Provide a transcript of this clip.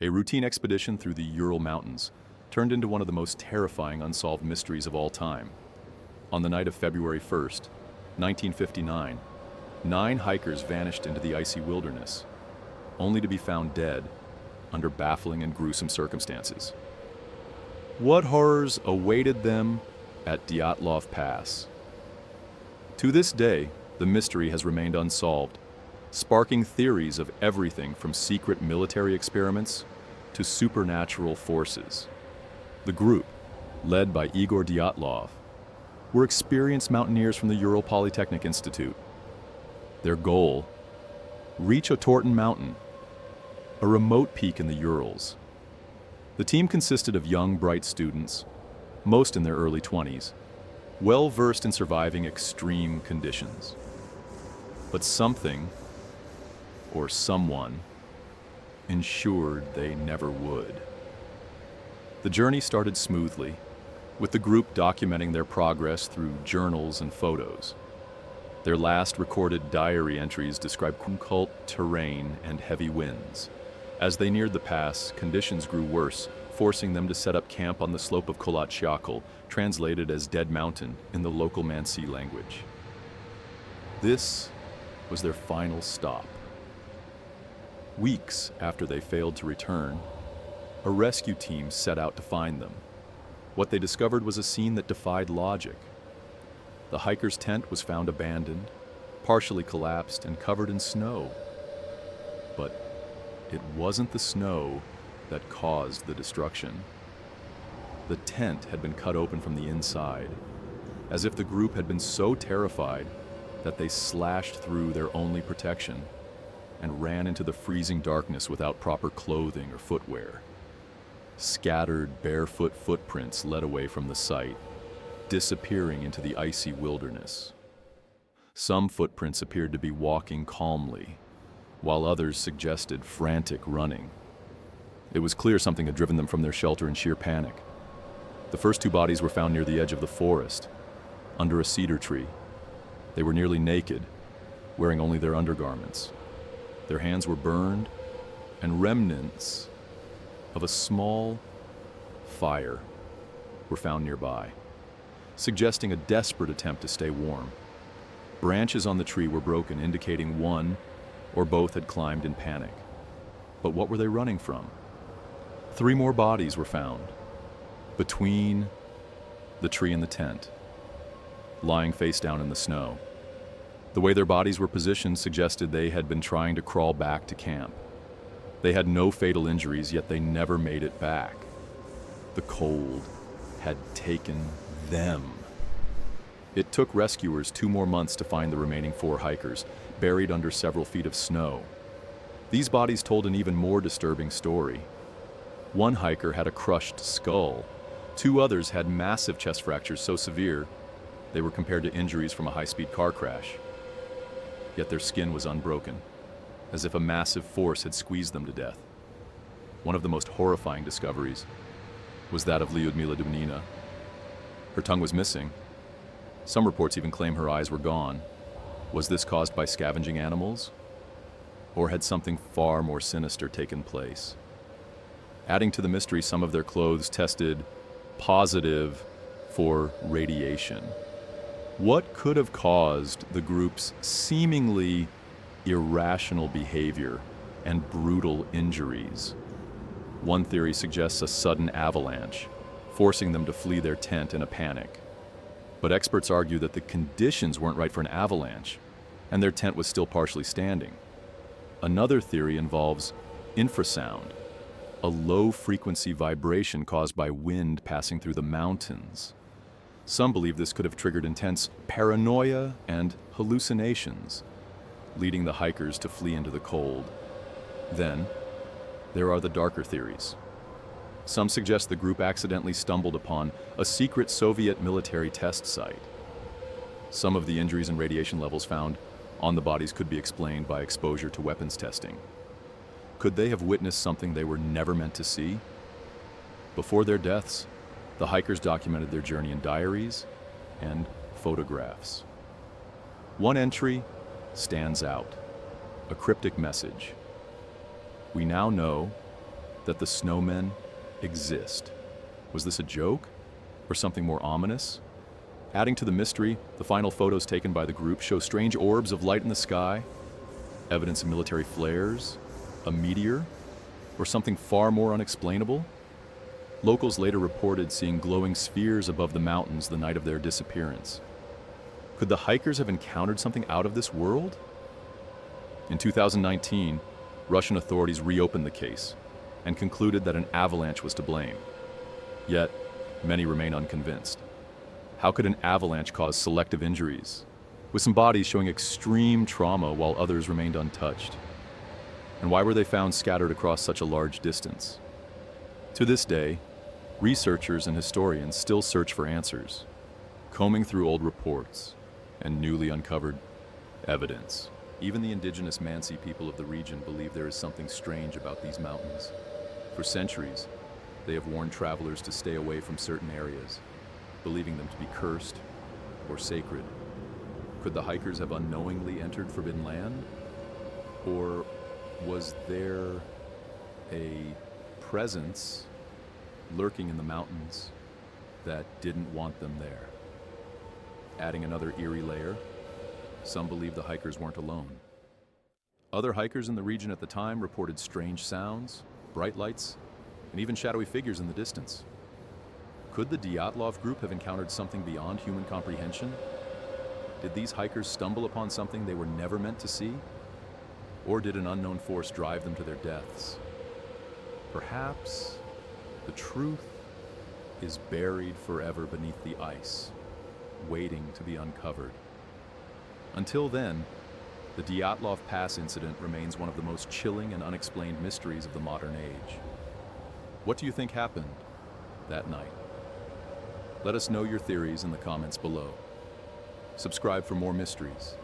A routine expedition through the Ural Mountains turned into one of the most terrifying unsolved mysteries of all time. On the night of February 1st, 1959, 9 hikers vanished into the icy wilderness, only to be found dead under baffling and gruesome circumstances. What horrors awaited them at Dyatlov Pass? To this day, the mystery has remained unsolved, sparking theories of everything from secret military experiments to supernatural forces. The group, led by Igor Dyatlov, were experienced mountaineers from the Ural Polytechnic Institute. Their goal: reach Otorten Mountain, a remote peak in the Urals. The team consisted of young, bright students, most in their early 20s, well versed in surviving extreme conditions. But something, or someone, ensured they never would. The journey started smoothly, with the group documenting their progress through journals and photos. Their last recorded diary entries described occult terrain and heavy winds. As they neared the pass, conditions grew worse, forcing them to set up camp on the slope of Kolatchiakal, translated as Dead Mountain in the local Mansi language. This was their final stop. Weeks after they failed to return, a rescue team set out to find them. What they discovered was a scene that defied logic. The hiker's tent was found abandoned, partially collapsed and covered in snow. But it wasn't the snow that caused the destruction. The tent had been cut open from the inside, as if the group had been so terrified that they slashed through their only protection and ran into the freezing darkness without proper clothing or footwear. Scattered, barefoot footprints led away from the site, disappearing into the icy wilderness. Some footprints appeared to be walking calmly, while others suggested frantic running. It was clear something had driven them from their shelter in sheer panic. The first 2 bodies were found near the edge of the forest, under a cedar tree. They were nearly naked, wearing only their undergarments. Their hands were burned, and remnants of a small fire were found nearby, suggesting a desperate attempt to stay warm. Branches on the tree were broken, indicating one or both had climbed in panic. But what were they running from? 3 more bodies were found, between the tree and the tent, lying face down in the snow. The way their bodies were positioned suggested they had been trying to crawl back to camp. They had no fatal injuries, yet they never made it back. The cold had taken them. It took rescuers 2 more months to find the remaining 4 hikers, buried under several feet of snow. These bodies told an even more disturbing story. One hiker had a crushed skull. 2 others had massive chest fractures so severe they were compared to injuries from a high-speed car crash. Yet their skin was unbroken, as if a massive force had squeezed them to death. One of the most horrifying discoveries was that of Lyudmila Dubnina. Her tongue was missing. Some reports even claim her eyes were gone. Was this caused by scavenging animals? Or had something far more sinister taken place? Adding to the mystery, some of their clothes tested positive for radiation. What could have caused the group's seemingly irrational behavior and brutal injuries? One theory suggests a sudden avalanche, forcing them to flee their tent in a panic. But experts argue that the conditions weren't right for an avalanche, and their tent was still partially standing. Another theory involves infrasound, a low-frequency vibration caused by wind passing through the mountains. Some believe this could have triggered intense paranoia and hallucinations, leading the hikers to flee into the cold. Then, there are the darker theories. Some suggest the group accidentally stumbled upon a secret Soviet military test site. Some of the injuries and radiation levels found on the bodies could be explained by exposure to weapons testing. Could they have witnessed something they were never meant to see? Before their deaths, the hikers documented their journey in diaries and photographs. One entry stands out, a cryptic message. We now know that the snowmen exist. Was this a joke? Or something more ominous? Adding to the mystery, the final photos taken by the group show strange orbs of light in the sky, evidence of military flares, a meteor, or something far more unexplainable. Locals later reported seeing glowing spheres above the mountains the night of their disappearance. Could the hikers have encountered something out of this world? In 2019, Russian authorities reopened the case and concluded that an avalanche was to blame. Yet, many remain unconvinced. How could an avalanche cause selective injuries, with some bodies showing extreme trauma while others remained untouched? And why were they found scattered across such a large distance? To this day, researchers and historians still search for answers, combing through old reports and newly uncovered evidence. Even the indigenous Mansi people of the region believe there is something strange about these mountains. For centuries, they have warned travelers to stay away from certain areas, believing them to be cursed or sacred. Could the hikers have unknowingly entered forbidden land? Or was there a presence lurking in the mountains that didn't want them there? Adding another eerie layer, some believe the hikers weren't alone. Other hikers in the region at the time reported strange sounds, bright lights, and even shadowy figures in the distance. Could the Dyatlov group have encountered something beyond human comprehension? Did these hikers stumble upon something they were never meant to see? Or did an unknown force drive them to their deaths? Perhaps the truth is buried forever beneath the ice, waiting to be uncovered. Until then, the Dyatlov Pass incident remains one of the most chilling and unexplained mysteries of the modern age. What do you think happened that night? Let us know your theories in the comments below. Subscribe for more mysteries.